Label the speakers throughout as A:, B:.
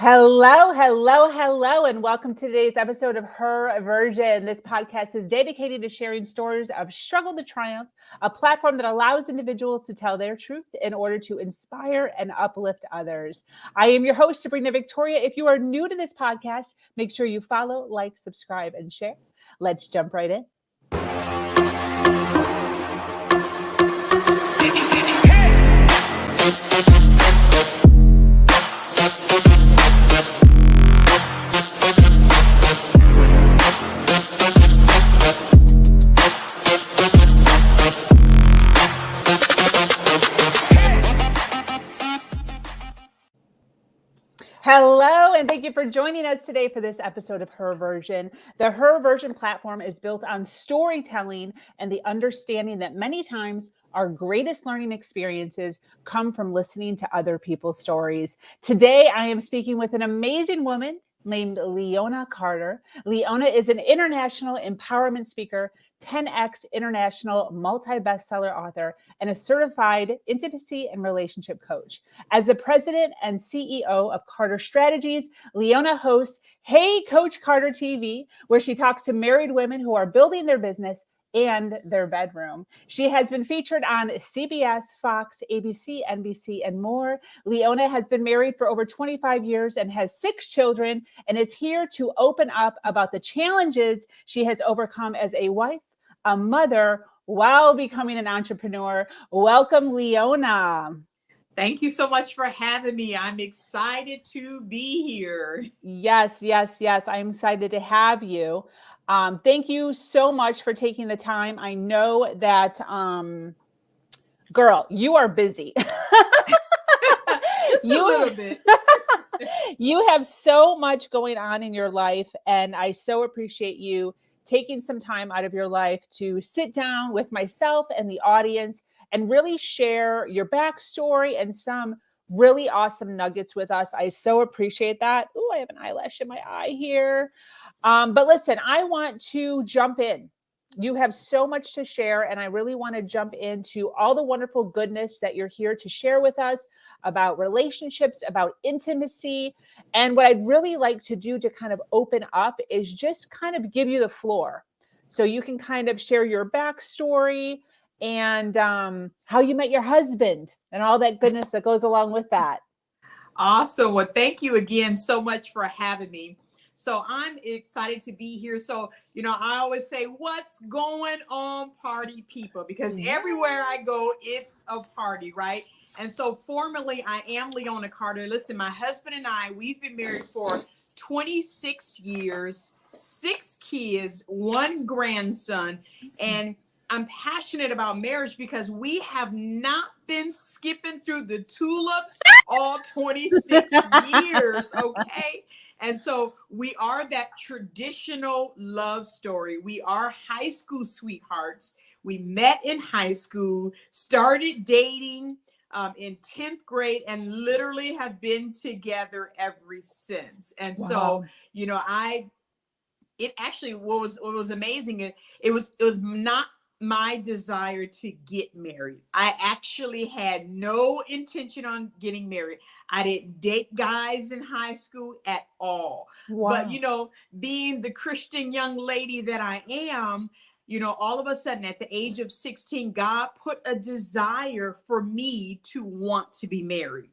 A: Hello, hello, hello, and welcome to today's episode of Her Version. This podcast is dedicated to sharing stories of struggle to triumph, a platform that allows individuals to tell their truth in order to inspire and uplift others. I am your host, Sabrina Victoria. If you are new to this podcast, make sure you follow, like, subscribe, and share. Let's jump right in. Hello, and thank you for joining us today for this episode of Her Version. The Her Version platform is built on storytelling and the understanding that many times our greatest learning experiences come from listening to other people's stories. Today, I am speaking with an amazing woman named Leona Carter. Leona is an international empowerment speaker, 10X international multi-bestseller author, and a certified intimacy and relationship coach. As the president and CEO of Carter Strategies, Leona hosts Hey Coach Carter TV, where she talks to married women who are building their business and their bedroom. She has been featured on CBS, Fox, ABC, NBC, and more. Leona has been married for over 25 years and has 6 children and is here to open up about the challenges she has overcome as a wife, a mother, while becoming an entrepreneur. Welcome, Leona.
B: Thank you so much for having me. I'm excited to be here.
A: Yes. I'm excited to have you. Thank you so much for taking the time. I know that, girl, you are busy.
B: Just a little bit.
A: You have so much going on in your life, and I so appreciate you taking some time out of your life to sit down with myself and the audience and really share your backstory and some really awesome nuggets with us. I so appreciate that. Oh, I have an eyelash in my eye here. But listen, I want to jump in. You have so much to share, and I really want to jump into all the wonderful goodness that you're here to share with us about relationships, about intimacy. And what I'd really like to do to kind of open up is just kind of give you the floor so you can kind of share your backstory and how you met your husband and all that goodness that goes along with that.
B: Awesome. Well, thank you again so much for having me. So I'm excited to be here. So, I always say, what's going on, party people? Because everywhere I go, it's a party, right? And so formally, I am Leona Carter. Listen, my husband and I, we've been married for 26 years, 6 kids, 1 grandson, and I'm passionate about marriage because we have not been skipping through the tulips all 26 years, okay? And so we are that traditional love story. We are high school sweethearts. We met in high school, started dating in 10th grade, and literally have been together ever since. And
A: Wow.
B: so, it actually what was amazing. It was not my desire to get married. I actually had no intention on getting married. I didn't date guys in high school at all.
A: Wow.
B: But, being the Christian young lady that I am, all of a sudden at the age of 16, God put a desire for me to want to be married.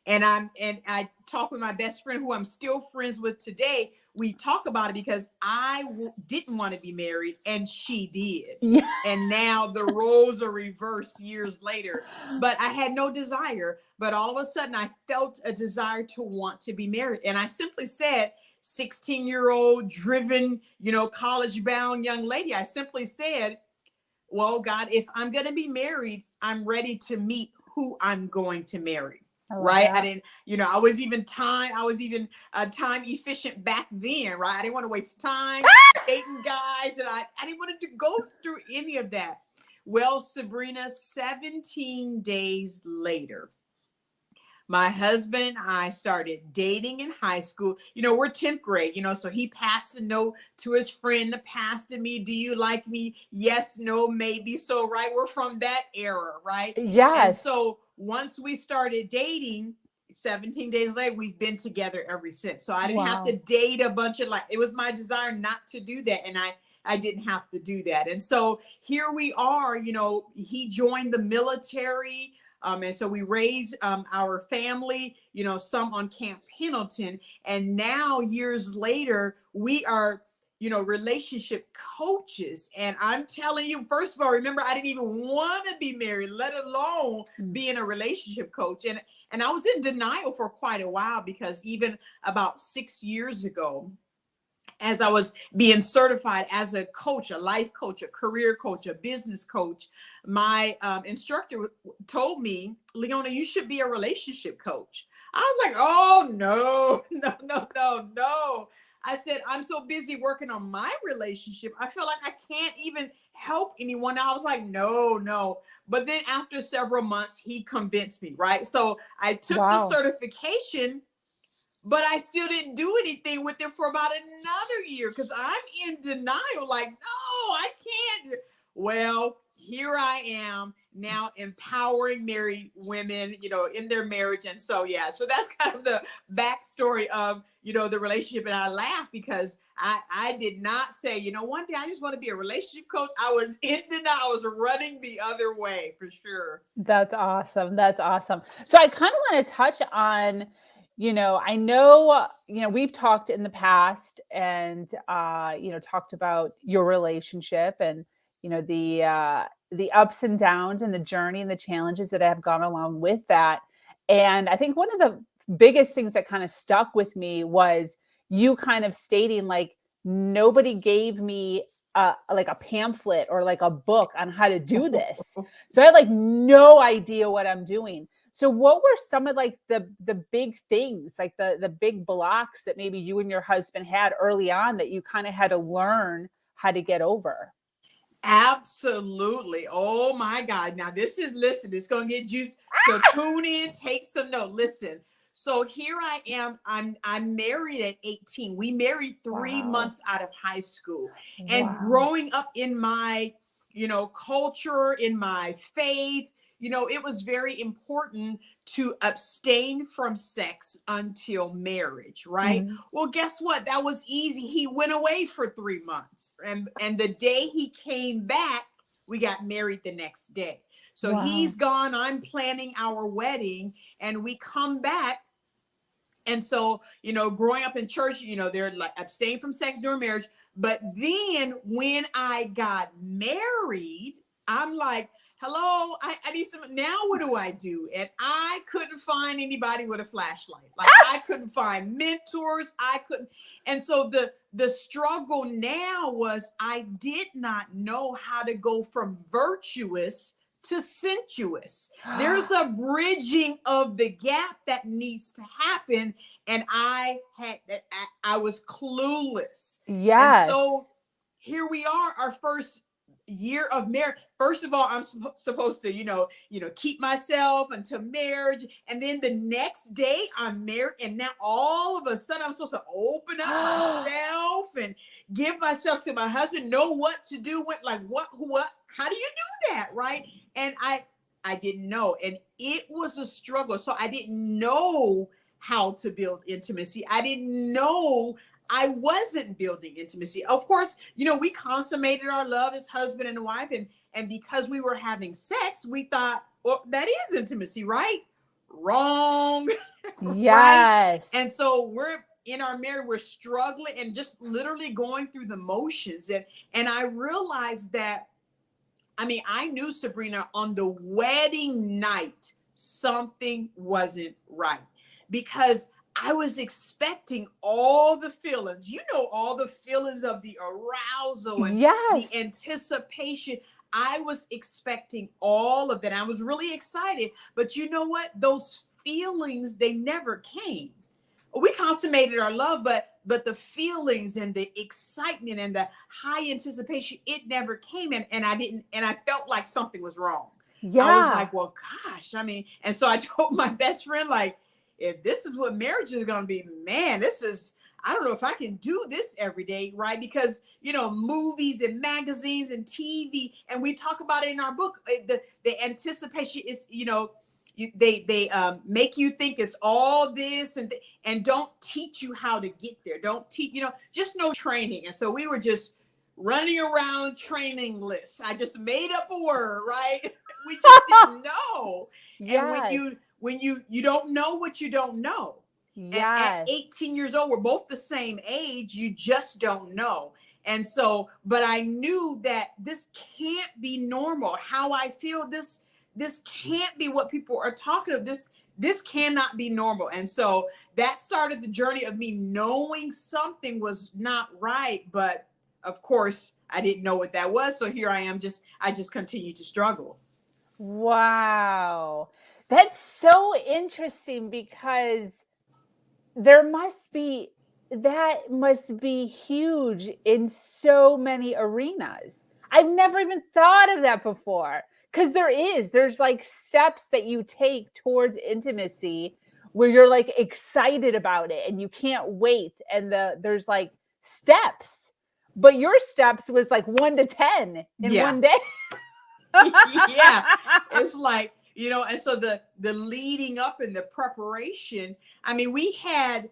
B: And I talk with my best friend, who I'm still friends with today. We talk about it because I didn't want to be married and she did.
A: Yeah.
B: And now the roles are reversed years later. But I had no desire. But all of a sudden I felt a desire to want to be married. And I simply said, 16-year-old driven, college bound young lady, I simply said, well, God, if I'm going to be married, I'm ready to meet who I'm going to marry. Right.
A: That.
B: I didn't, I was even time efficient back then. Right. I didn't want to waste time dating guys, and I didn't want to go through any of that. Well, Sabrina, 17 days later, my husband and I started dating in high school. We're 10th grade, so he passed a note to his friend to pass to me. Do you like me? Yes, no, maybe. So, right. We're from that era. Right.
A: Yes.
B: And so once we started dating, 17 days later, we've been together ever since. So I didn't have
A: Wow.
B: to date a bunch of, like, it was my desire not to do that. And I didn't have to do that. And so here we are, you know, he joined the military. And so we raised our family, you know, some on Camp Pendleton. And now years later, we are, you know, relationship coaches. And I'm telling you, first of all, remember, I didn't even want to be married, let alone being a relationship coach. And I was in denial for quite a while, because even about 6 years ago, as I was being certified as a coach, a life coach, a career coach, a business coach, my instructor told me, Leona, you should be a relationship coach. I was like, oh, no, no, no, no, no. I said, I'm so busy working on my relationship, I feel like I can't even help anyone. I was like, no, no. But then after several months, he convinced me, right? So I took the certification, but I still didn't do anything with it for about another year, because I'm in denial. Like, no, I can't. Well, here I am now empowering married women, you know, in their marriage. And so, yeah, so that's kind of the backstory of, you know, the relationship. And I laugh because I did not say, you know, one day I just want to be a relationship coach. I was in denial. I was running the other way for sure.
A: That's awesome. That's awesome. So I kind of want to touch on, you know, I know, you know, we've talked in the past and, you know, talked about your relationship and, you know, the ups and downs and the journey and the challenges that have gone along with that. And I think one of the biggest things that kind of stuck with me was you kind of stating like, nobody gave me like a pamphlet or like a book on how to do this. So I had like no idea what I'm doing. So what were some of like the big things, like the big blocks that maybe you and your husband had early on that you kind of had to learn how to get over?
B: Absolutely. Oh my God. Now listen, it's going to get juicy. So tune in, take some note. Listen. So here I am. I'm married at 18. We married 3 months out of high school. And growing up in my, you know, culture, in my faith, you know, it was very important to abstain from sex until marriage, right?
A: Mhm.
B: Well, guess what? That was easy. He went away for 3 months. And the day he came back, we got married the next day. So he's gone. I'm planning our wedding, and we come back. And so, you know, growing up in church, you know, they're like abstain from sex during marriage. But then when I got married, I'm like, hello, I need some. Now what do I do? And I couldn't find anybody with a flashlight. Like I couldn't find mentors. I couldn't. And so the struggle now was I did not know how to go from virtuous to sensuous. There's a bridging of the gap that needs to happen. And I was clueless. And so
A: Yes.
B: here we are, our first year of marriage. First of all, I'm supposed to, keep myself until marriage. And then the next day I'm married. And now all of a sudden I'm supposed to open up myself and give myself to my husband, know what to do, what, how do you do that? Right. And I didn't know. And it was a struggle. So I didn't know how to build intimacy. I didn't know I wasn't building intimacy. Of course, we consummated our love as husband and wife. And because we were having sex, we thought, well, that is intimacy, right? Wrong. Right.
A: Yes.
B: And so we're in our marriage, we're struggling and just literally going through the motions. And I realized that, I knew, Sabrina, on the wedding night, something wasn't right, because I was expecting all the feelings, all the feelings of the arousal and the
A: Yes.
B: anticipation. I was expecting all of that. I was really excited. But you know what? Those feelings, they never came. We consummated our love, but the feelings and the excitement and the high anticipation, it never came. And I felt like something was wrong.
A: Yeah.
B: I was like, well, gosh, and so I told my best friend, like, if this is what marriage is going to be, man, I don't know if I can do this every day, right? Because, movies and magazines and TV, and we talk about it in our book, the anticipation is, they make you think it's all this and don't teach you how to get there. Don't teach, just no training. And so we were just running around training lists. I just made up a word, right? We just didn't know. And when you don't know what you don't know. And at 18 years old, we're both the same age. You just don't know. And so, but I knew that this can't be normal. How I feel, this can't be what people are talking of. This cannot be normal. And so that started the journey of me knowing something was not right. But of course, I didn't know what that was. So here I am, I just continue to struggle.
A: Wow. That's so interesting, because that must be huge in so many arenas. I've never even thought of that before, because there's like steps that you take towards intimacy where you're like excited about it and you can't wait. And there's like steps, but your steps was like 1 to 10 in one day.
B: Yeah, it's like, and so the leading up and the preparation, I mean, we had,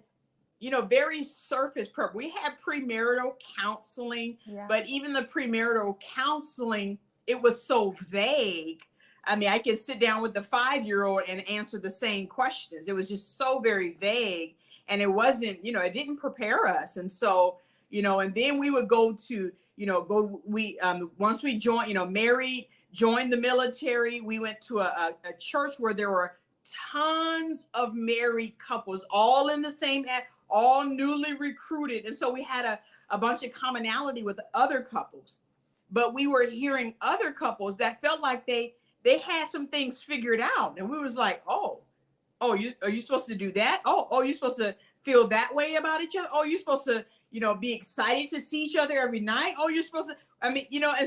B: very surface prep. We had premarital counseling, but even the premarital counseling, it was so vague. I mean, I could sit down with the 5-year-old and answer the same questions. It was just so very vague, and it wasn't, it didn't prepare us. And so, and then we would go to, once we joined, married, joined the military, we went to a church where there were tons of married couples, all in the same, all newly recruited. And so we had a bunch of commonality with other couples, but we were hearing other couples that felt like they had some things figured out. And we was like, are you supposed to do that? You're supposed to feel that way about each other. You're supposed to, be excited to see each other every night. You're supposed to, and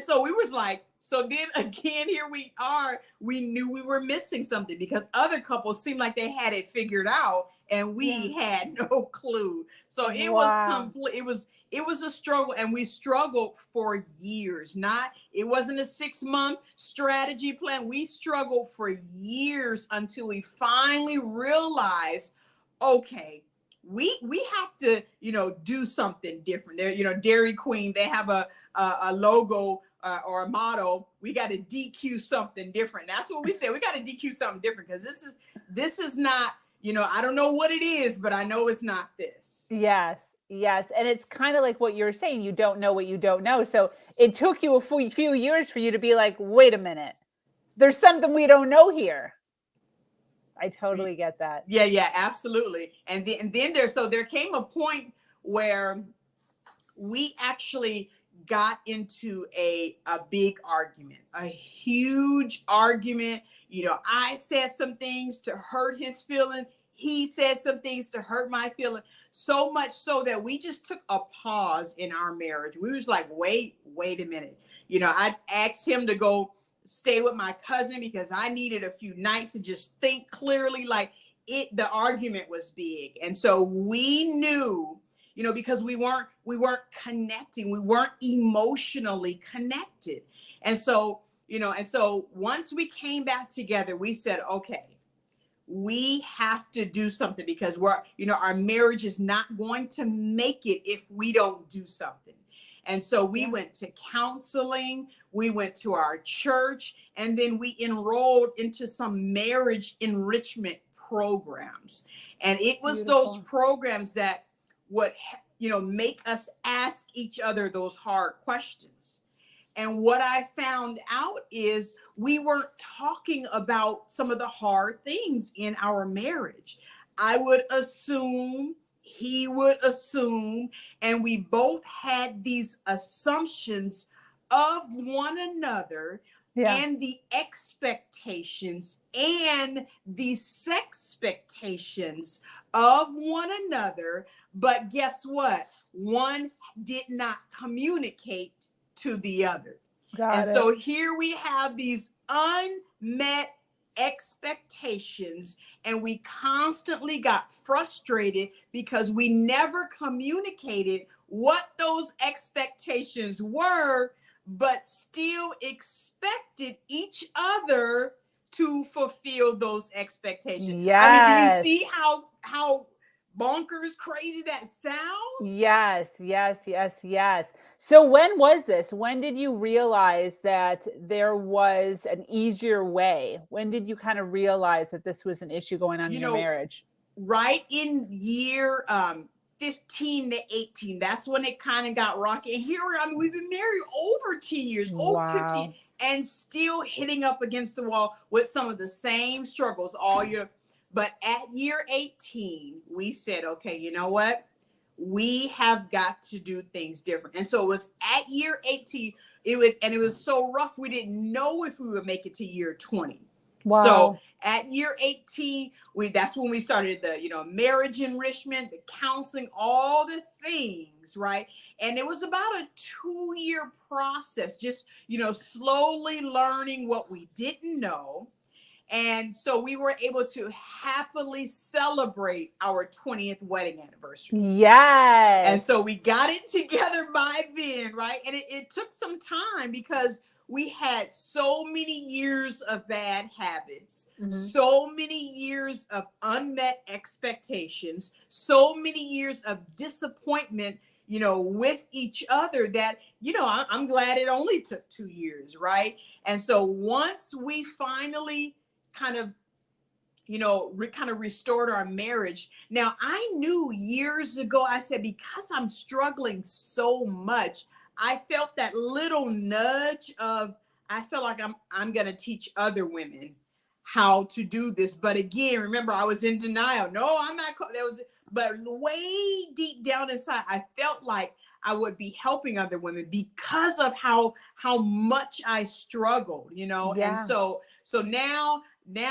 B: so we was like, so then again, here we are, we knew we were missing something, because other couples seemed like they had it figured out and we had no clue. So it was complete. It was a struggle, and we struggled for years. It wasn't a 6-month strategy plan. We struggled for years until we finally realized, okay, we have to, do something different. There, Dairy Queen, they have a logo or a motto. We got to DQ something different. That's what we said. We got to DQ something different, because this is not, I don't know what it is, but I know it's not this.
A: Yes. And it's kind of like what you're saying. You don't know what you don't know. So it took you a few years for you to be like, wait a minute, there's something we don't know here. I totally get that.
B: Yeah, absolutely. And then there came a point where we actually got into a big argument, a huge argument. I said some things to hurt his feelings. He said some things to hurt my feeling, so much so that we just took a pause in our marriage. We was like, wait a minute. I asked him to go stay with my cousin because I needed a few nights to just think clearly. The argument was big. And so we knew, because we weren't connecting, we weren't emotionally connected. And so, once we came back together, we said, okay, we have to do something, because our marriage is not going to make it if we don't do something. And so we went to counseling, we went to our church, and then we enrolled into some marriage enrichment programs. And it was those programs that would, make us ask each other those hard questions. And what I found out is we weren't talking about some of the hard things in our marriage. I would assume, he would assume, and we both had these assumptions of one another, and the expectations and the sexpectations of one another. But guess what? One did not communicate to the other. So here we have these unmet expectations, and we constantly got frustrated because we never communicated what those expectations were, but still expected each other to fulfill those expectations.
A: Yes.
B: I mean, do you see how bonkers crazy that sounds?
A: Yes, yes, yes, yes. So when was this? When did you realize that there was an easier way? When did you kind of realize that this was an issue going on in your marriage?
B: Right in year 15 to 18, that's when it kind of got rocky. And here, I mean, we've been married over 10 years, over 15, and still hitting up against the wall with some of the same struggles all year. But at year 18, we said, okay, you know what? We have got to do things different. And so it was at year 18, it was so rough, we didn't know if we would make it to year 20.
A: Wow.
B: So at year 18, that's when we started the, marriage enrichment, the counseling, all the things, right? And it was about a 2-year process, just, slowly learning what we didn't know. And so we were able to happily celebrate our 20th wedding anniversary.
A: Yes.
B: And so we got it together by then, right? And it took some time because we had so many years of bad habits, so many years of unmet expectations, so many years of disappointment, with each other that, I'm glad it only took 2 years, right? And so once we finally kind of restored our marriage. Now, I knew years ago, I said, because I'm struggling so much, I felt that little nudge of, I felt like I'm going to teach other women how to do this. But again, remember, I was in denial. No, I'm not. But way deep down inside, I felt like I would be helping other women because of how much I struggled,
A: Yeah.
B: And so now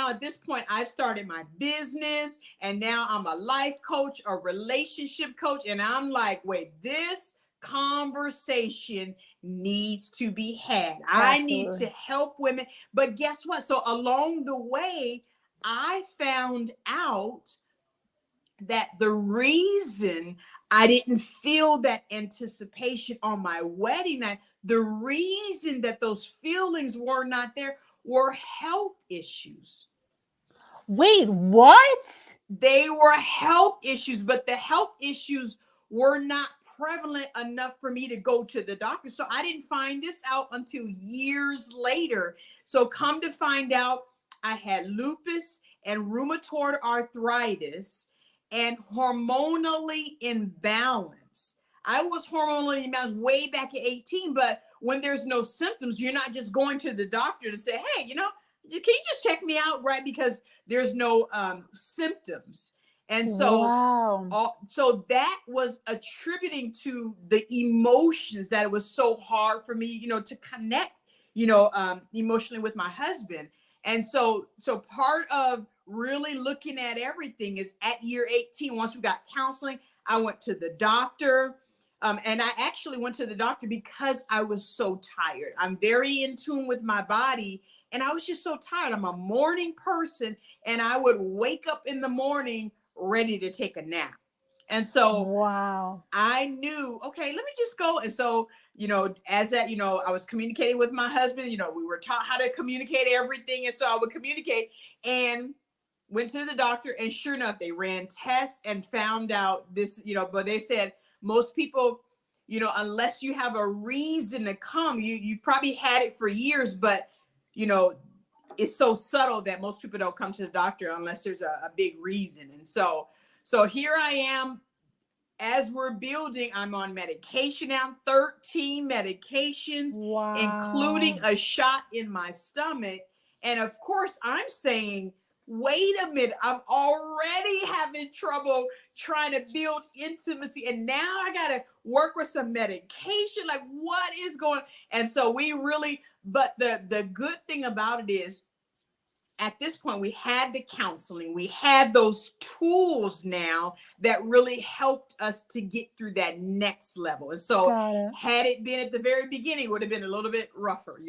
B: at this point, I've started my business, and now I'm a life coach, a relationship coach. And I'm like, wait, this conversation needs to be had.
A: Absolutely.
B: I need to help women. But guess what? So along the way, I found out that the reason I didn't feel that anticipation on my wedding night, the reason that those feelings were not there were health issues.
A: Wait, what?
B: They were health issues, but the health issues were not prevalent enough for me to go to the doctor. So I didn't find this out until years later. So come to find out, I had lupus and rheumatoid arthritis and hormonally imbalanced. I was hormonally imbalanced way back at 18, but when there's no symptoms, you're not just going to the doctor to say, hey, can you just check me out, right? Because there's no symptoms. And so, so that was attributing to the emotions that it was so hard for me, to connect, emotionally with my husband. And so part of really looking at everything is at year 18, once we got counseling, I went to the doctor. And I actually went to the doctor because I was so tired. I'm very in tune with my body, and I was just so tired. I'm a morning person, and I would wake up in the morning ready to take a nap. And so I knew, okay, let me just go. And so, as that, I was communicating with my husband, we were taught how to communicate everything. And so I would communicate and went to the doctor, and sure enough, they ran tests and found out this, but they said most people, unless you have a reason to come, you probably had it for years, but, it's so subtle that most people don't come to the doctor unless there's a big reason. And so here I am. As we're building, I'm on medication now, 13 medications, including a shot in my stomach. And of course, I'm saying, wait a minute, I'm already having trouble trying to build intimacy. And now I got to work with some medication. Like, what is going on? And so but the good thing about it is, at this point, we had the counseling, we had those tools now that really helped us to get through that next level. And so had it been at the very beginning, it would have been a little bit rougher,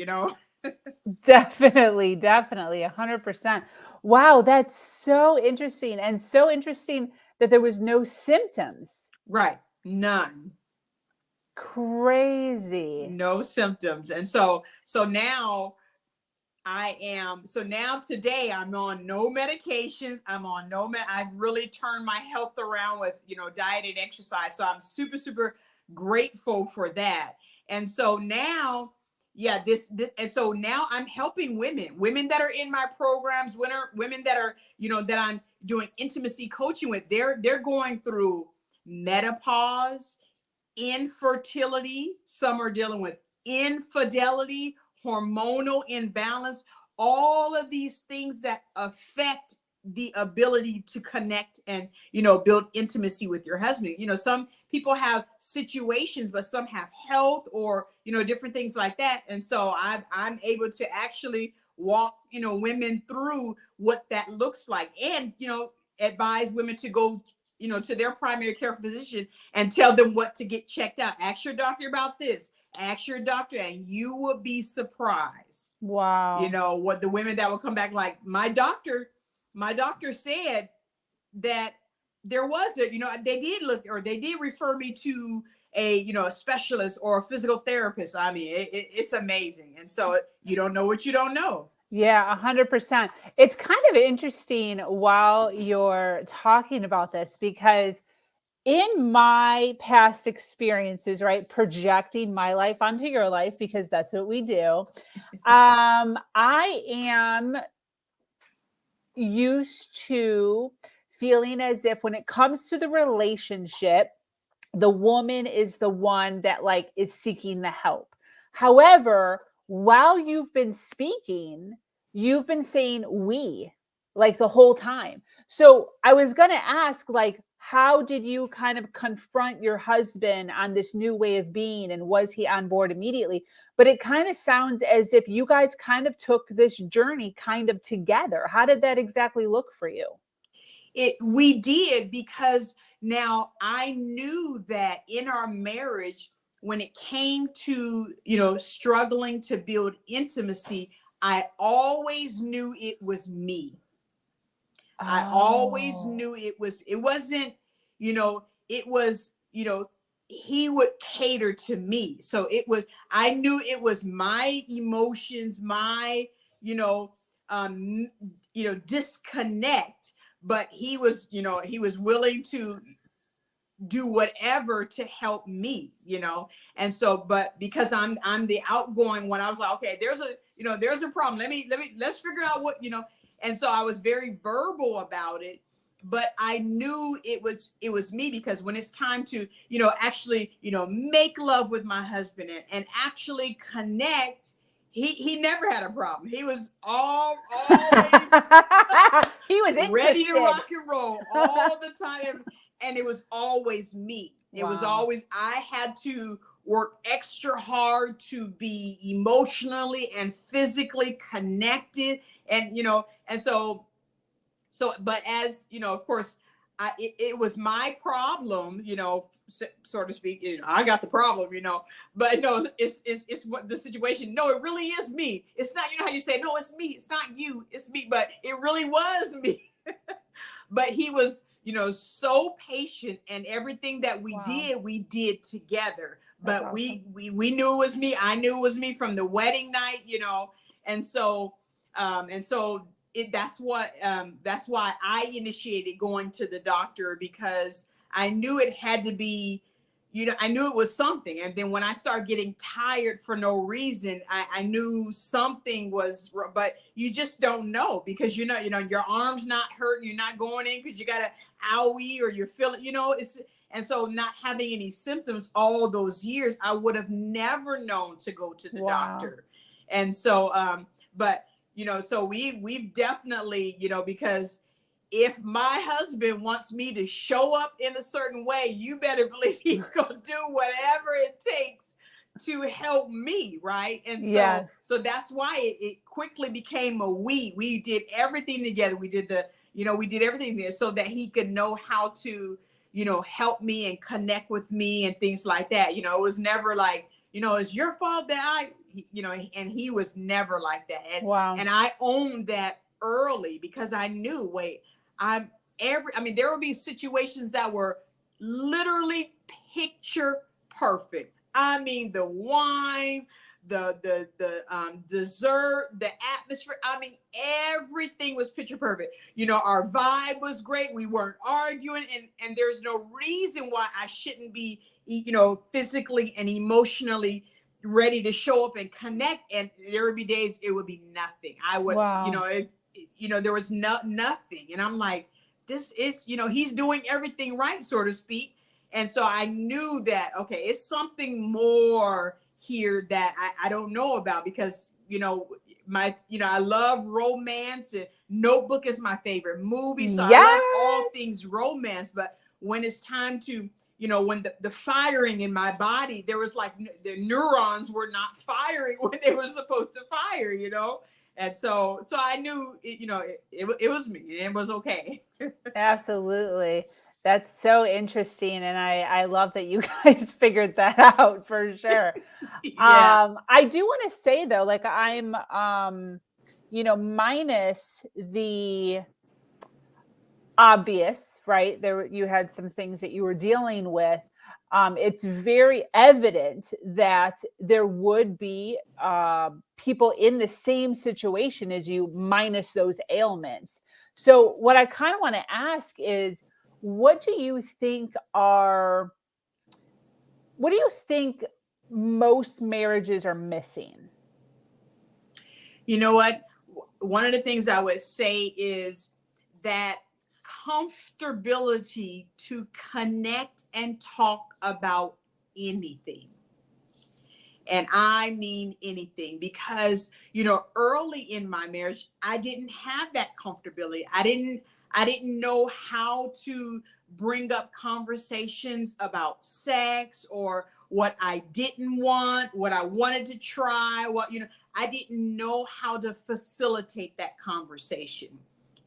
A: Definitely, 100%. Wow, that's so interesting. And so interesting that there was no symptoms.
B: Right. None.
A: Crazy.
B: No symptoms. And so now I am, so now today I'm on no medications. I've really turned my health around with, diet and exercise. So I'm super, super grateful for that. And so now, yeah, and so now I'm helping women that are in my programs, women that are, that I'm doing intimacy coaching with. They're going through menopause, infertility. Some are dealing with infidelity, hormonal imbalance, all of these things that affect the ability to connect and, build intimacy with your husband. Some people have situations, but some have health or, different things like that. And so I'm able to actually walk, women through what that looks like, and, advise women to go, to their primary care physician and tell them what to get checked out. Ask your doctor about this. Ask your doctor, and you will be surprised.
A: Wow.
B: What the women that will come back, like, my doctor said that there was they did look, or they did refer me to a specialist or a physical therapist. I mean, it's amazing. And so you don't know what you don't know.
A: Yeah, 100%. It's kind of interesting while you're talking about this, because in my past experiences, right, projecting my life onto your life, because that's what we do. I am used to feeling as if when it comes to the relationship, the woman is the one that like is seeking the help. However, while you've been speaking, you've been saying we like the whole time. So I was going to ask, like, how did you kind of confront your husband on this new way of being, and was he on board immediately? But it kind of sounds as if you guys kind of took this journey kind of together. How did that exactly look for you?
B: We did, because now I knew that in our marriage, when it came to, struggling to build intimacy, I always knew it was me. I always knew it wasn't, it was, he would cater to me. So I knew it was my emotions, my, disconnect, but he was willing to do whatever to help me, and so, but because I'm the outgoing one, I was like, okay, there's a problem, let's figure out what, and so I was very verbal about it, but I knew it was me, because when it's time to, actually, make love with my husband and actually connect, he never had a problem. He was always
A: he was
B: ready to rock and roll all the time. And it was always me. It was always, I had to work extra hard to be emotionally and physically connected. And, and so, but as, of course, it was my problem, so to speak, I got the problem, but no, it's what the situation. No, it really is me. It's not, how you say, no, it's me. It's not you, it's me, but it really was me. But he was, so patient, and everything that we did together. But awesome. we knew it was me. I knew it was me from the wedding night, and so that's why I initiated going to the doctor, because I knew it had to be, I knew it was something. And then when I started getting tired for no reason, I knew something was, but you just don't know, because your arm's not hurting, you're not going in because you got a owie, or you're feeling, and so not having any symptoms all those years, I would have never known to go to the doctor. And so, but so we've definitely, because if my husband wants me to show up in a certain way, you better believe he's going to do whatever it takes to help me. Right. And so that's why it quickly became a we did everything together. We did we did everything there so that he could know how to, help me and connect with me and things like that. It was never like, it's your fault that and he was never like that. And I owned that early, because I knew, there would be situations that were literally picture perfect. I mean, the wine, dessert, the atmosphere. I mean, everything was picture perfect. You know, our vibe was great. We weren't arguing, and there's no reason why I shouldn't be, you know, physically and emotionally ready to show up and connect. And there would be days it would be nothing. I would,
A: Wow.
B: you know, there was nothing, and I'm like, this is, you know, he's doing everything right, so to speak. And so I knew that, okay, it's something more here that I don't know about, because, you know, I love romance, and Notebook is my favorite movie. So
A: Yes.
B: I love all things romance. But when it's time to, you know, when the firing in my body, there was like the neurons were not firing when they were supposed to fire, you know? And so I knew, it was me, and it was okay.
A: Absolutely. That's so interesting. And I love that you guys figured that out for sure.
B: Yeah.
A: I do want to say though, like I'm, minus the obvious, right? There, you had some things that you were dealing with. It's very evident that there would be people in the same situation as you, minus those ailments. So, what I kind of want to ask is, what do you think most marriages are missing?
B: You know what? One of the things I would say is that comfortability to connect and talk about anything. And I mean anything, because, you know, early in my marriage, I didn't have that comfortability. I didn't know how to bring up conversations about sex, or what I didn't want, what I wanted to try, I didn't know how to facilitate that conversation.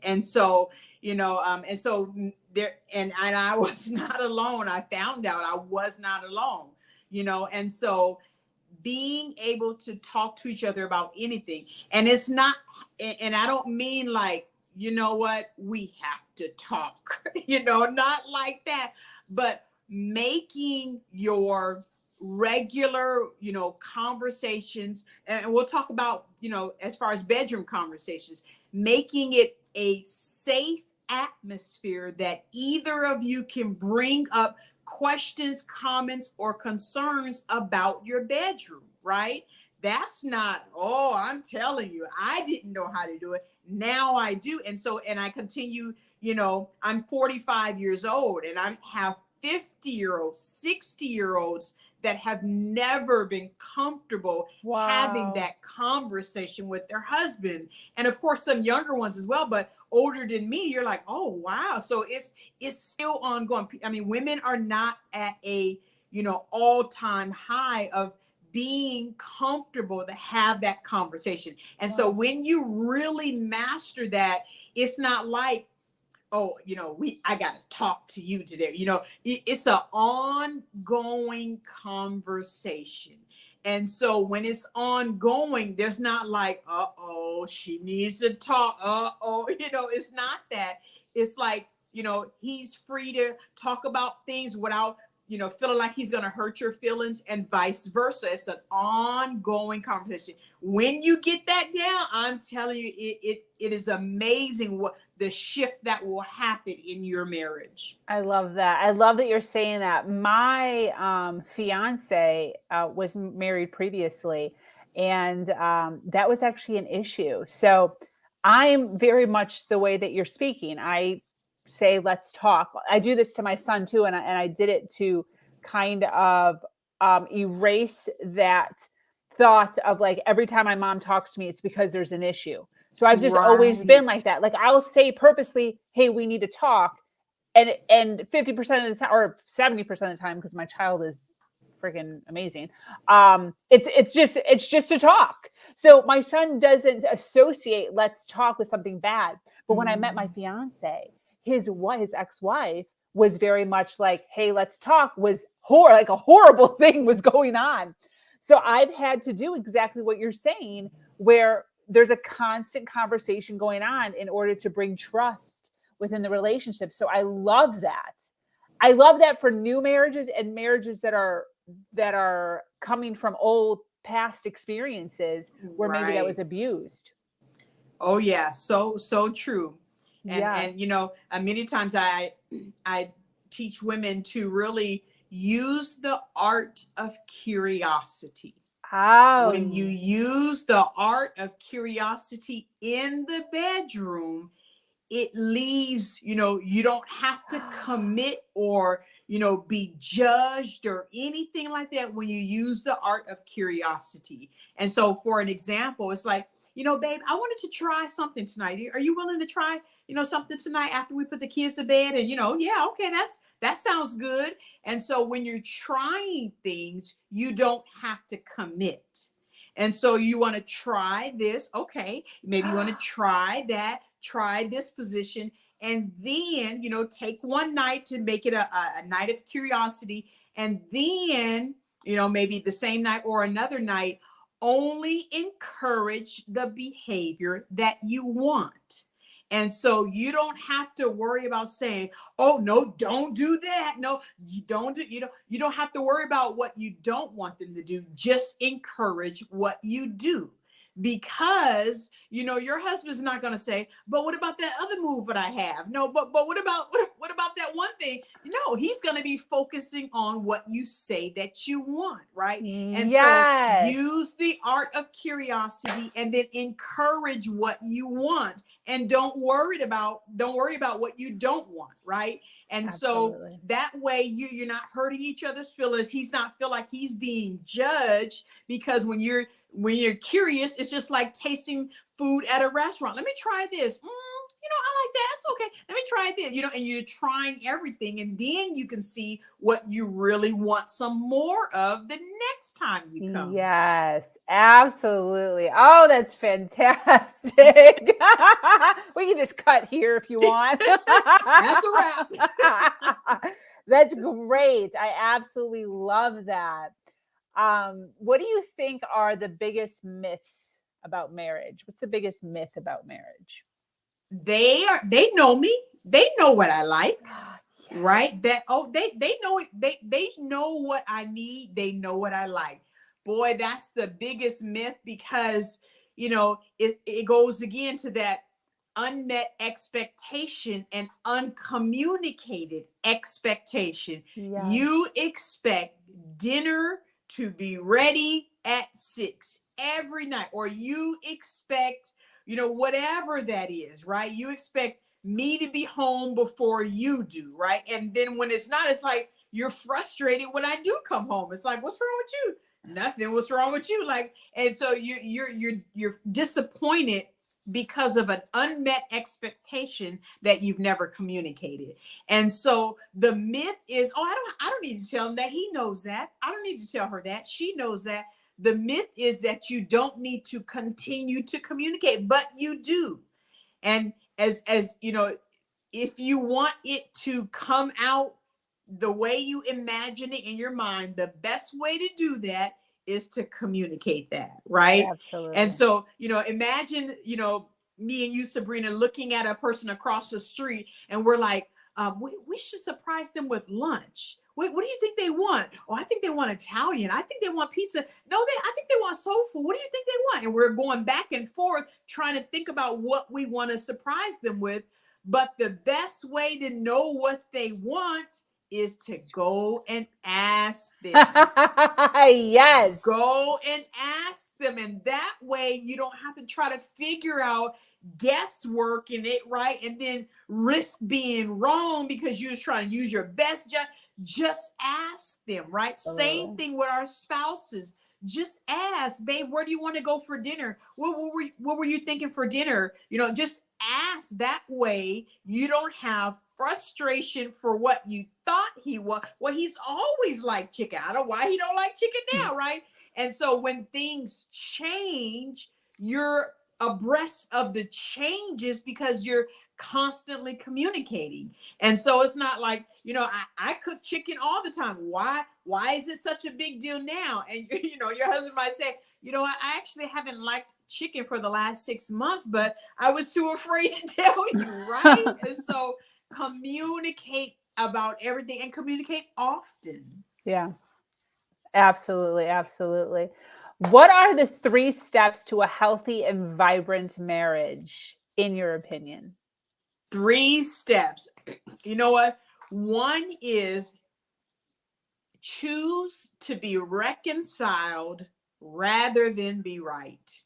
B: And so, and so there, and I was not alone. I found out I was not alone, and so being able to talk to each other about anything. And it's not, and I don't mean like, you know what, we have to talk, not like that, but making your regular, conversations, and we'll talk about, as far as bedroom conversations, making it a safe atmosphere that either of you can bring up questions, comments, or concerns about your bedroom, right? That's not, oh, I'm telling you, I didn't know how to do it. Now I do. And so, and I continue, I'm 45 years old, and I have 50-year-olds, 60-year-olds that have never been comfortable having that conversation with their husband. And of course, some younger ones as well, but older than me, you're like, oh, wow. So it's still ongoing. I mean, women are not at a, all-time high of being comfortable to have that conversation. And so when you really master that, it's not like, oh, I got to talk to you today. It's an ongoing conversation. And so when it's ongoing, there's not like, uh-oh, she needs to talk. Uh-oh, it's not that. It's like, he's free to talk about things without, feeling like he's going to hurt your feelings, and vice versa. It's an ongoing conversation. When you get that down, I'm telling you, it is amazing what the shift that will happen in your marriage.
A: I love that. I love that you're saying that. My fiance was married previously, and that was actually an issue. So I'm very much the way that you're speaking. I say, let's talk. I do this to my son too, and I did it to kind of erase that thought of like, every time my mom talks to me, it's because there's an issue. So I've just always been like that. Like, I'll say purposely, hey, we need to talk. And 50% of the time, or 70% of the time, because my child is freaking amazing. It's just to talk. So my son doesn't associate let's talk with something bad. But when I met my fiance, his ex-wife was very much like, hey, let's talk, was like a horrible thing was going on. So I've had to do exactly what you're saying, where there's a constant conversation going on in order to bring trust within the relationship. So I love that. I love that for new marriages and marriages that are coming from old past experiences where maybe that was abused.
B: Oh yeah, so true.
A: Yes.
B: And many times I teach women to really use the art of curiosity.
A: Oh,
B: When you use the art of curiosity in the bedroom, it leaves, you don't have to commit or, be judged or anything like that when you use the art of curiosity. And so for an example, it's like, babe, I wanted to try something tonight. Are you willing to try, something tonight after we put the kids to bed? And, yeah, okay, that sounds good. And so when you're trying things, you don't have to commit. And so you want to try this. Okay. Maybe you want to try that, try this position. And then, take one night to make it a night of curiosity. And then, maybe the same night or another night, only encourage the behavior that you want. And so you don't have to worry about saying, oh, no, don't do that. No, you don't do, you don't have to worry about what you don't want them to do. Just encourage what you do. Because, your husband's not going to say, but what about that other move that I have? No, but what about that one thing? No, he's going to be focusing on what you say that you want, right? And so use the art of curiosity and then encourage what you want, and don't worry about what you don't want, right? And
A: absolutely.
B: So that way you're not hurting each other's feelings. He's not feel like he's being judged, because when you're curious, it's just like tasting food at a restaurant. Let me try this. I like that. It's okay. Let me try this. And you're trying everything, and then you can see what you really want some more of the next time you come.
A: Yes, absolutely. Oh, that's fantastic. We can just cut here if you want.
B: That's a wrap.
A: That's great. I absolutely love that. What do you think are the biggest myths about marriage? What's the biggest myth about marriage?
B: They know me. They know what I like.
A: Yes.
B: Right? They know it. They know what I need. They know what I like. Boy, that's the biggest myth, because it goes again to that unmet expectation and uncommunicated expectation.
A: Yes.
B: You expect dinner to be ready at 6 every night, or you expect, whatever that is, right? You expect me to be home before you do, right? And then when it's not, it's like you're frustrated when I do come home. It's like, what's wrong with you? Nothing. What's wrong with you? Like, and so you're disappointed because of an unmet expectation that you've never communicated. And so the myth is, oh, I don't need to tell him that. He knows that. I don't need to tell her that. She knows that. The myth is that you don't need to continue to communicate, but you do. And as if you want it to come out the way you imagine it in your mind, the best way to do that is to communicate that, right?
A: Absolutely.
B: And so, imagine, me and you, Sabrina, looking at a person across the street, and we're like, we should surprise them with lunch. What do you think they want? Oh, I think they want Italian. I think they want pizza. No, I think they want soul food. What do you think they want? And we're going back and forth trying to think about what we want to surprise them with. But the best way to know what they want is to go and ask them.
A: Yes.
B: Go and ask them. And that way you don't have to try to figure out guesswork in it, right? And then risk being wrong because you're trying to use your best judgment. Just ask them, right? Same thing with our spouses. Just ask, babe, where do you want to go for dinner? What were you thinking for dinner? Just ask. That way you don't have frustration for what you thought he was. Well, he's always liked chicken. I don't know why he don't like chicken now, right? And so when things change, you're abreast of the changes because you're constantly communicating. And so it's not like, I cook chicken all the time. Why is it such a big deal now? And your husband might say, I actually haven't liked chicken for the last 6 months, but I was too afraid to tell you, right? And so communicate about everything, and communicate often.
A: Yeah, absolutely. Absolutely. What are the 3 steps to a healthy and vibrant marriage, in your opinion?
B: 3 steps. You know what? One is choose to be reconciled rather than be right.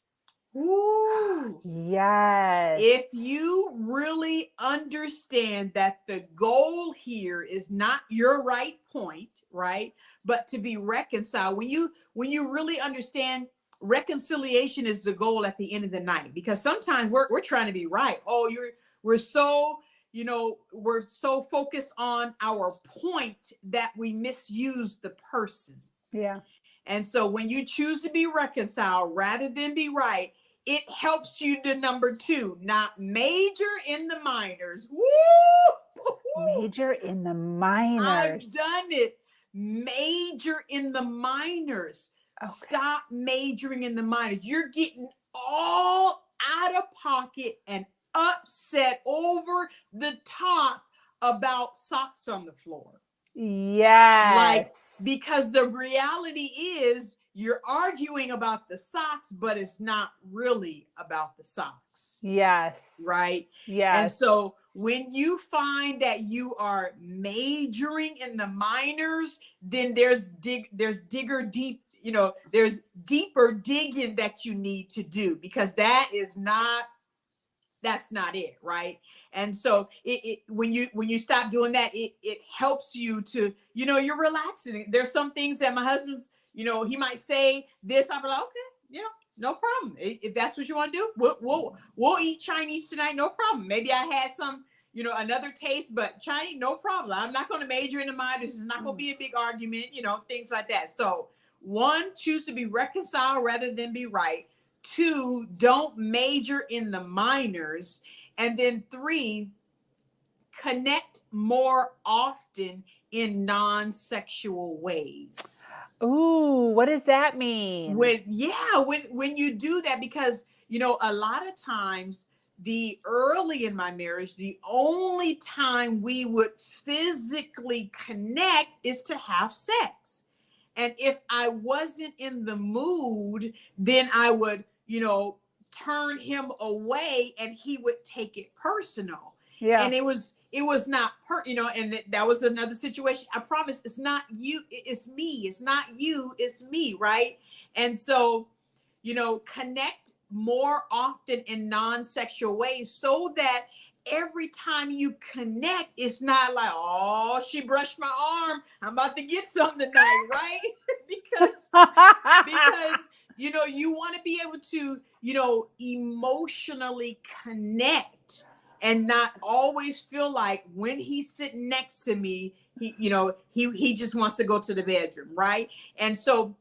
B: Ooh.
A: Yes.
B: If you really understand that the goal here is not your right point, right? But to be reconciled, when you really understand reconciliation is the goal at the end of the night, because sometimes we're trying to be right. Oh, we're so, we're so focused on our point that we misuse the person.
A: Yeah.
B: And so when you choose to be reconciled rather than be right, it helps you to number 2, not major in the minors. Woo!
A: Major in the minors.
B: I've done it. Major in the minors. Okay. Stop majoring in the minors. You're getting all out of pocket and upset over the top about socks on the floor.
A: Yes.
B: Like, because the reality is you're arguing about the socks, but it's not really about the socks.
A: Yes.
B: Right?
A: Yes.
B: And so when you find that you are majoring in the minors, then there's deeper digging that you need to do, because that's not it, right? And so when you stop doing that, it helps you to, you're relaxing. There's some things that my husband's, he might say this, I'll be like, okay, no problem. If that's what you want to do, we'll eat Chinese tonight, no problem. Maybe I had some, another taste, but Chinese, no problem. I'm not going to major in the mind. This is not going to be a big argument, things like that. So 1, choose to be reconciled rather than be right. 2, don't major in the minors. And then 3, connect more often in non-sexual ways.
A: Ooh, what does that mean?
B: When you do that, because, a lot of times early in my marriage, the only time we would physically connect is to have sex. And if I wasn't in the mood, then I would, turn him away and he would take it personal.
A: Yeah.
B: And it was not and that was another situation. I promise, it's not you, it's me. It's not you, it's me, right? And so, connect more often in non-sexual ways, so that every time you connect, it's not like, oh, she brushed my arm, I'm about to get something tonight, right? because you want to be able to, emotionally connect, and not always feel like when he's sitting next to me, he just wants to go to the bedroom, right? And so,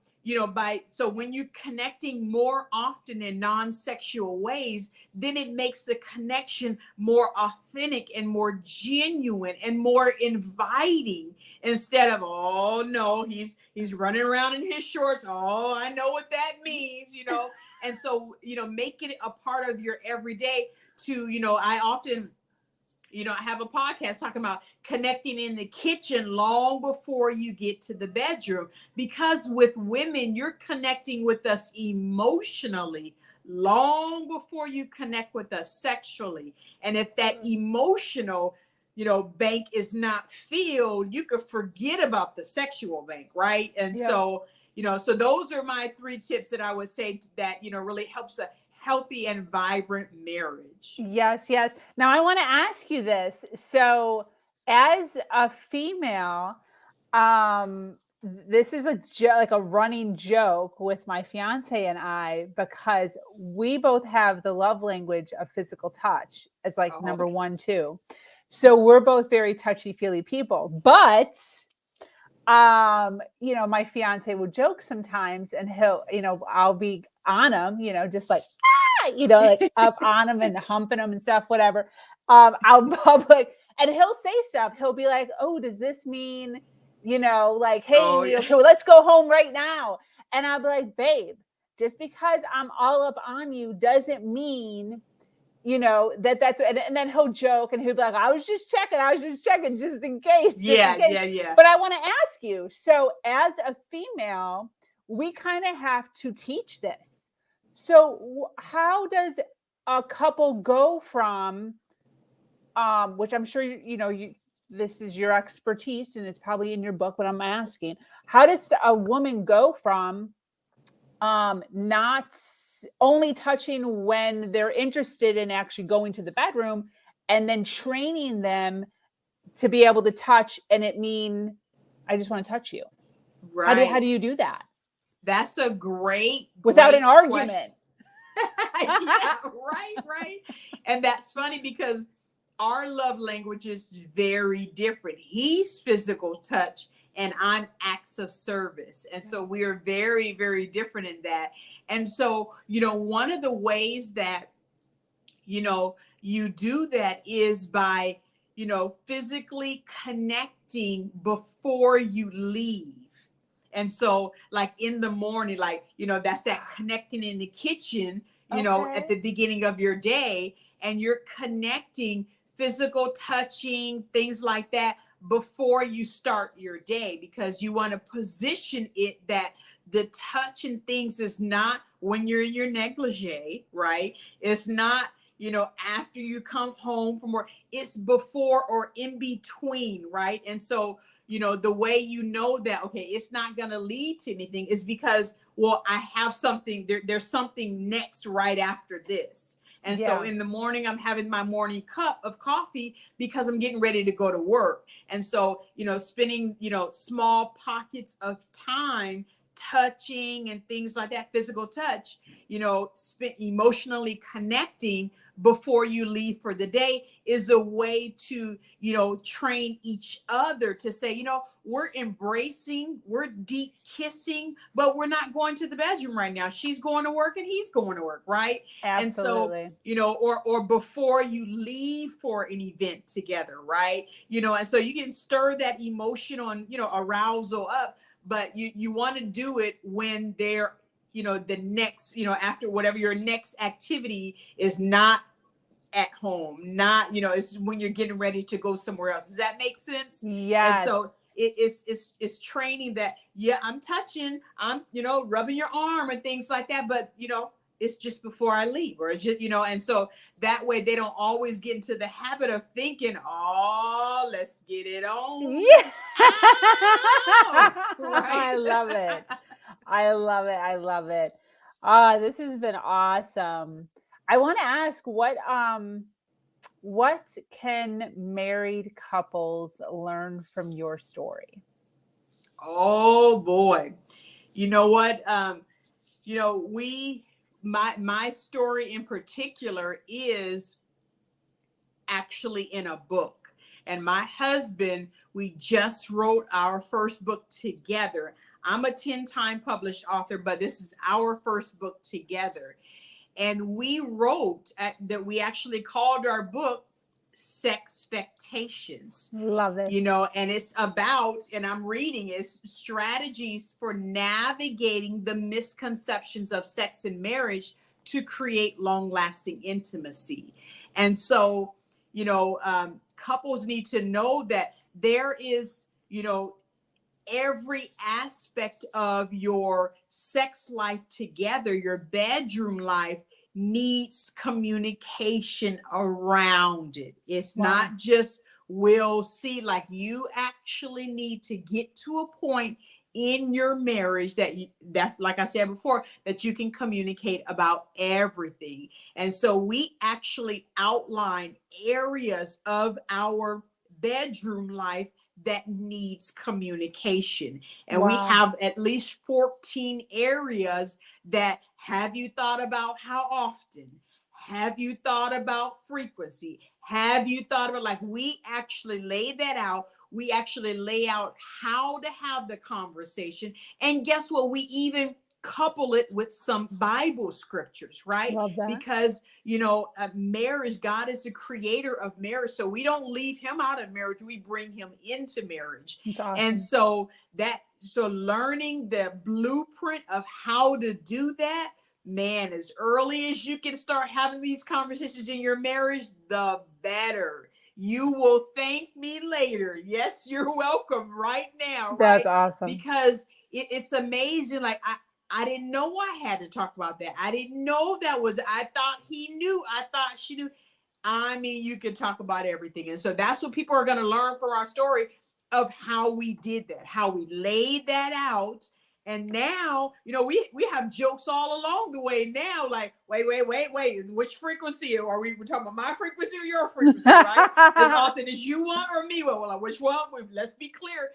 B: so when you're connecting more often in non-sexual ways, then it makes the connection more authentic and more genuine and more inviting, instead of, oh no, he's running around in his shorts. Oh, I know what that means, And so, make it a part of your everyday to, I often, I have a podcast talking about connecting in the kitchen long before you get to the bedroom, because with women, you're connecting with us emotionally long before you connect with us sexually. And if that emotional, bank is not filled, you could forget about the sexual bank, right? And so, so those are my 3 tips that I would say that, really helps a healthy and vibrant marriage.
A: Yes. Now I want to ask you this. So as a female, this is like a running joke with my fiance and I, because we both have the love language of physical touch as like number 1, 2. So we're both very touchy-feely people, but my fiance will joke sometimes, and he'll, I'll be on him, just like, like up on him and humping him and stuff, whatever. I'll like, and he'll say stuff. He'll be like, oh, does this mean, like, hey, okay, well, let's go home right now. And I'll be like, babe, just because I'm all up on you doesn't mean, that's, and then he'll joke and he'll be like, I was just checking just in case.
B: Yeah.
A: But I want to ask you, so as a female, we kind of have to teach this. So how does a couple go from, which I'm sure this is your expertise and it's probably in your book, but I'm asking, how does a woman go from not only touching when they're interested in actually going to the bedroom, and then training them to be able to touch, and it mean, I just want to touch you.
B: Right.
A: How do you do that?
B: That's a great
A: without an argument.
B: Yeah, right. And that's funny because our love language is very different. He's physical touch and I'm acts of service. And so we are very, very different in that. And so, one of the ways that, you do that is by, physically connecting before you leave. And so like in the morning, like, that's that connecting in the kitchen, at the beginning of your day, and you're connecting, physical touching, things like that before you start your day, because you want to position it that the touching things is not when you're in your negligee, right? It's not, after you come home from work, it's before or in between, right? And so, the way that, okay, it's not going to lead to anything is because, well, I have something, there's something next right after this. And so in the morning, I'm having my morning cup of coffee because I'm getting ready to go to work. And so, spending, small pockets of time touching and things like that, physical touch, emotionally connecting before you leave for the day is a way to, train each other to say, we're embracing, we're deep kissing, but we're not going to the bedroom right now. She's going to work and he's going to work, right?
A: Absolutely.
B: And so, or before you leave for an event together, right? And so you can stir that emotional and, arousal up, but you want to do it when they're, the next, after whatever your next activity is, not at home, not, it's when you're getting ready to go somewhere else. Does that make sense?
A: Yes.
B: And so it's training that, I'm touching, I'm, rubbing your arm and things like that, but, it's just before I leave, or just, and so that way they don't always get into the habit of thinking, oh, let's get it on.
A: Yeah.
B: Right?
A: I love it. I love it. This has been awesome. I want to ask, what can married couples learn from your story?
B: Oh boy. You know what? My story in particular is actually in a book. And my husband, we just wrote our first book together. I'm a 10-time published author, but this is our first book together. And we wrote that we actually called our book Sexpectations.
A: Love it.
B: And it's about, and I'm reading, is strategies for navigating the misconceptions of sex and marriage to create long-lasting intimacy. And so, couples need to know that there is, every aspect of your sex life together, your bedroom life, needs communication around it. It's not just we'll see, like you actually need to get to a point in your marriage that's like I said before, that you can communicate about everything. And so we actually outline areas of our bedroom life that needs communication. And we have at least 14 areas that, have you thought about how often? Have you thought about frequency? Have you thought about, like, we actually lay that out. We actually lay out how to have the conversation. And guess what? We even couple it with some Bible scriptures, right? Because, marriage, God is the creator of marriage. So we don't leave him out of marriage. We bring him into marriage. Awesome. And so learning the blueprint of how to do that, man, as early as you can start having these conversations in your marriage, the better. You will thank me later. Yes, you're welcome right now.
A: That's awesome.
B: Because it's amazing. Like I didn't know I had to talk about that. I didn't know that was, I thought he knew. I thought she knew. I mean, you could talk about everything. And so that's what people are going to learn from our story of how we did that, how we laid that out. And now, you know, we have jokes all along the way now, like, wait, which frequency? Are we talking about my frequency or your frequency, right? As often as you want or me want, like, which one? Let's be clear,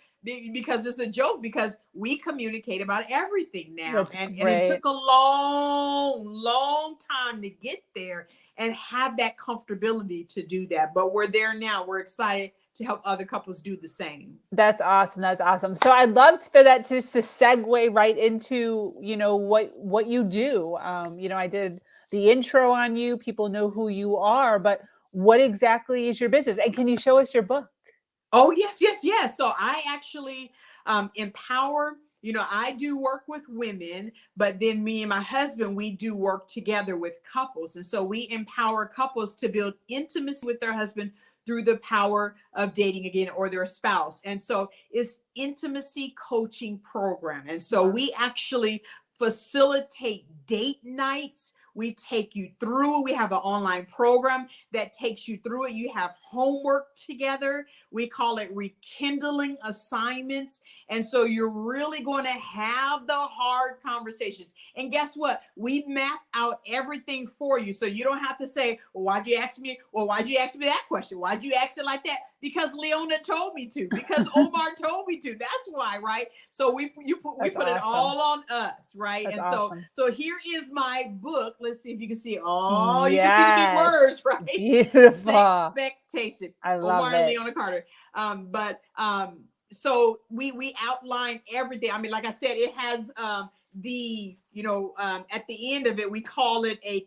B: because it's a joke, because we communicate about everything now. And it took a long time to get there and have that comfortability to do that. But we're there now. We're excited to help other couples do the same.
A: That's awesome. That's awesome. So I'd love for that to segue right into, you know, what you do. You know, I did the intro on you. People know who you are, but what exactly is your business? And can you show us your book?
B: Oh, yes. So I actually empower, you know, I do work with women, but then me and my husband, we do work together with couples. And so we empower couples to build intimacy with their husband through the power of dating again, or their spouse. And so it's intimacy coaching program. And so we actually facilitate date nights. We take you through. We have an online program that takes you through it. You have homework together. We call it rekindling assignments. And so you're really going to have the hard conversations. And guess what? We map out everything for you. So you don't have to say, well, why'd you ask me? Well, why'd you ask me that question? Why'd you ask it like that? Because Leona told me to, because Omar told me to. That's why, right? So we put it all on us, right?
A: That's
B: and
A: awesome.
B: so here is my book. Let's see if you can see. Oh, you can see the big words, right?
A: Beautiful.
B: Expectation.
A: I love
B: Omar
A: it.
B: and Leona Carter. So we outline everything. I mean, like I said, it has at the end of it, we call it a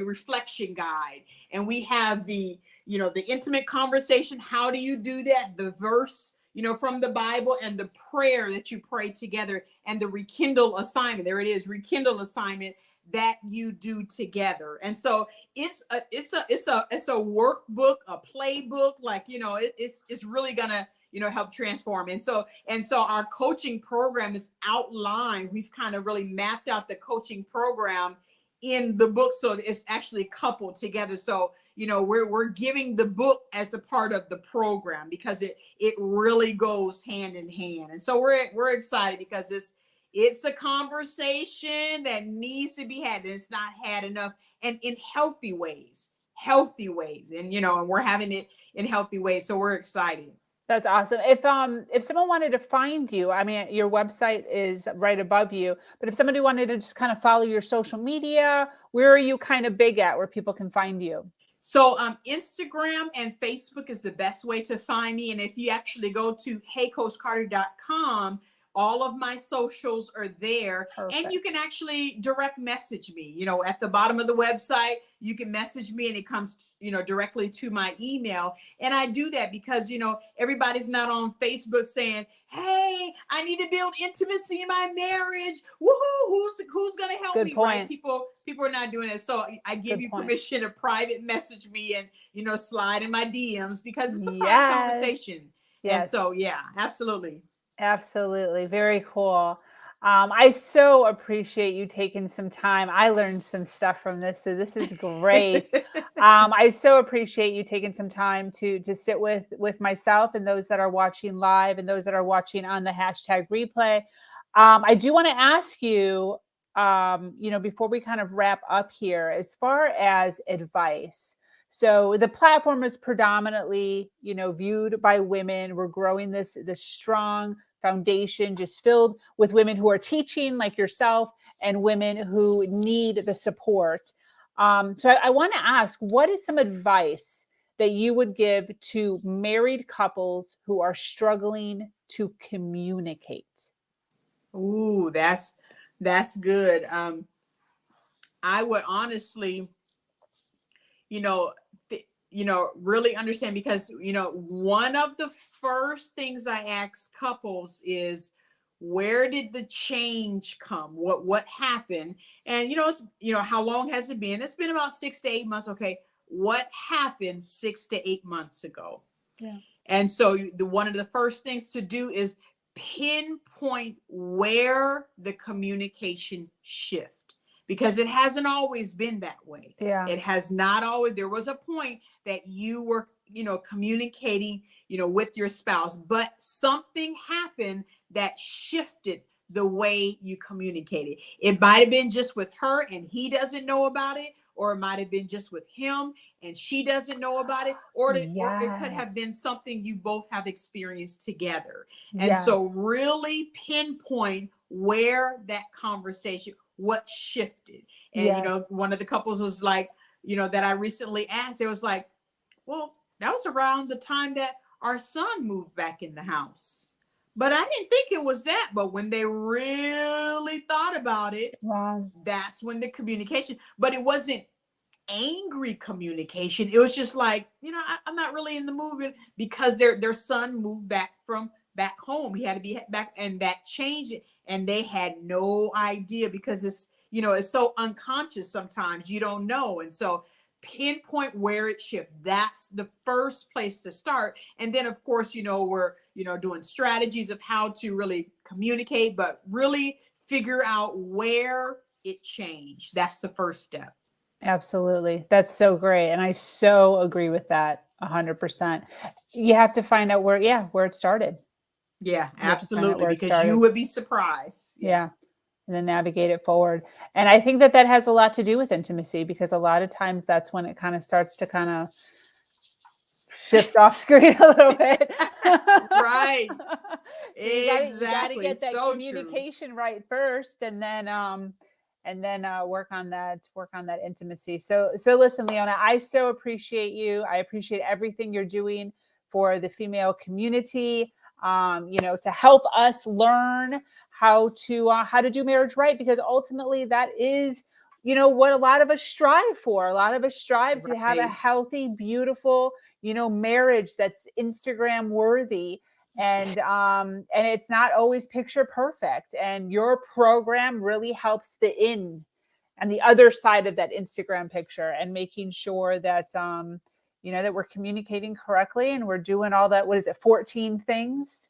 B: reflection guide. And we have the intimate conversation. How do you do that? The verse, from the Bible, and the prayer that you pray together, and the rekindle assignment. There it is, rekindle assignment that you do together. And so it's a workbook, a playbook, like, it's really gonna, help transform. And so our coaching program is outlined. We've kind of really mapped out the coaching program in the book, so it's actually coupled together. So we're giving the book as a part of the program, because it really goes hand in hand. And so we're excited, because it's a conversation that needs to be had, and it's not had enough, and in healthy ways, and and we're having it in healthy ways. So we're excited.
A: That's awesome. If someone wanted to find you, I mean, your website is right above you, but if somebody wanted to just kind of follow your social media, where are you kind of big at, where people can find you?
B: So Instagram and Facebook is the best way to find me. And if you actually go to heycoachcarter.com, all of my socials are there. Perfect. And you can actually direct message me, at the bottom of the website. You can message me, and it comes, directly to my email. And I do that because, everybody's not on Facebook saying, hey, I need to build intimacy in my marriage. Woohoo, who's going to help
A: Good
B: me?
A: point.
B: Right? People are not doing it. So I give you permission to private message me, and, slide in my DMs, because it's a private conversation. Yes. And so, yeah, absolutely.
A: Absolutely. Very cool. I so appreciate you taking some time. I learned some stuff from this, so this is great. I so appreciate you taking some time to sit with myself, and those that are watching live, and those that are watching on the hashtag replay. I do want to ask you, before we kind of wrap up here, as far as advice. So the platform is predominantly, viewed by women. We're growing this strong foundation, just filled with women who are teaching, like yourself, and women who need the support. So I want to ask, what is some advice that you would give to married couples who are struggling to communicate?
B: Ooh, that's good. I would honestly, really understand, because, one of the first things I ask couples is, where did the change come? What happened? And, how long has it been? It's been about 6 to 8 months. Okay. What happened 6 to 8 months ago? Yeah. And so one of the first things to do is pinpoint where the communication shift, because it hasn't always been that way.
A: Yeah.
B: It has not always. There was a point that you were, communicating, with your spouse, but something happened that shifted the way you communicated. It might have been just with her and he doesn't know about it, or it might have been just with him and she doesn't know about it, or it could have been something you both have experienced together. And so really pinpoint where that conversation, what shifted. And one of the couples was like, that I recently asked, it was like, well, that was around the time that our son moved back in the house. But I didn't think it was that. But when they really thought about it, that's when the communication, but it wasn't angry communication. It was just like, I'm not really in the mood, because their son moved back from back home. He had to be back, and that changed it. And they had no idea, because it's, it's so unconscious sometimes, you don't know. And so pinpoint where it shifted. That's the first place to start. And then of course, we're, doing strategies of how to really communicate, but really figure out where it changed. That's the first step.
A: Absolutely. That's so great. And I so agree with that 100%. You have to find out where it started.
B: Yeah, absolutely. Because you would be surprised.
A: Yeah. And then navigate it forward. And I think that has a lot to do with intimacy, because a lot of times that's when it kind of starts to kind of shift off screen a little bit.
B: Right.
A: Exactly. You got to get that communication right first, and then work on that intimacy. So listen, Leona, I so appreciate you. I appreciate everything you're doing for the female community. To help us learn how to do marriage right, because ultimately that is, what a lot of us strive for. A lot of us strive to have a healthy, beautiful, marriage that's Instagram worthy. And it's not always picture perfect. And your program really helps the and the other side of that Instagram picture, and making sure that, that we're communicating correctly, and we're doing all that. What is it? 14 things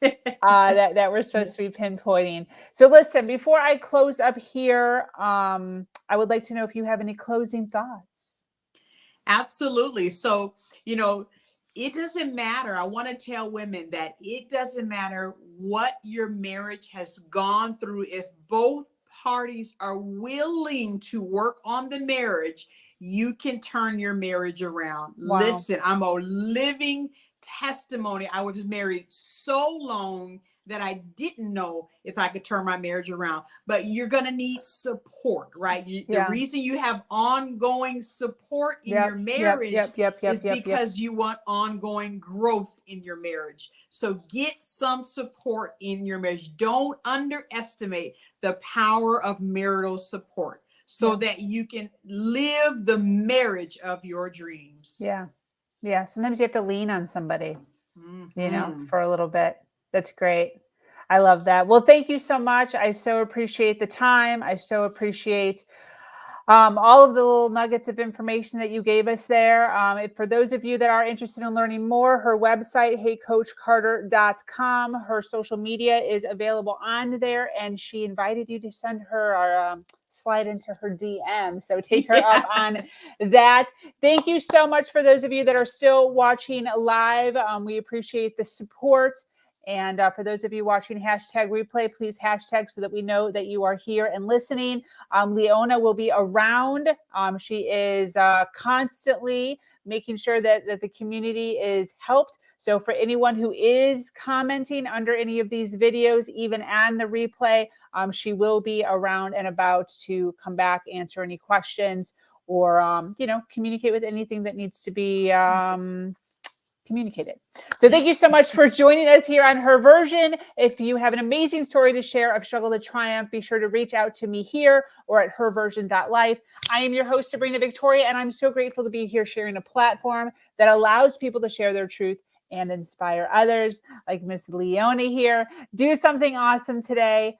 A: that we're supposed to be pinpointing. So listen, before I close up here, I would like to know if you have any closing thoughts.
B: Absolutely. So, it doesn't matter. I want to tell women that it doesn't matter what your marriage has gone through. If both parties are willing to work on the marriage, you can turn your marriage around. Wow. Listen, I'm a living testimony. I was married so long that I didn't know if I could turn my marriage around. But you're going to need support, right? The reason you have ongoing support in your marriage is because you want ongoing growth in your marriage. So get some support in your marriage. Don't underestimate the power of marital support, so that you can live the marriage of your dreams.
A: Yeah. Sometimes you have to lean on somebody, for a little bit. That's great. I love that. Well, thank you so much. I so appreciate the time. I so appreciate all of the little nuggets of information that you gave us there. For those of you that are interested in learning more, her website, heycoachcarter.com, her social media is available on there, and she invited you to send her or slide into her DM. So take her up on that. Thank you so much for those of you that are still watching live. We appreciate the support. And for those of you watching #replay, please hashtag so that we know that you are here and listening. Leona will be around. She is constantly making sure that the community is helped. So for anyone who is commenting under any of these videos, even on the replay, she will be around and about to come back, answer any questions, or, communicate with anything that needs to be communicated. So thank you so much for joining us here on Her Version. If you have an amazing story to share of struggle to triumph, be sure to reach out to me here or at herversion.life. I am your host, Sabrina Victoria, and I'm so grateful to be here sharing a platform that allows people to share their truth and inspire others, like Miss Leona here. Do something awesome today.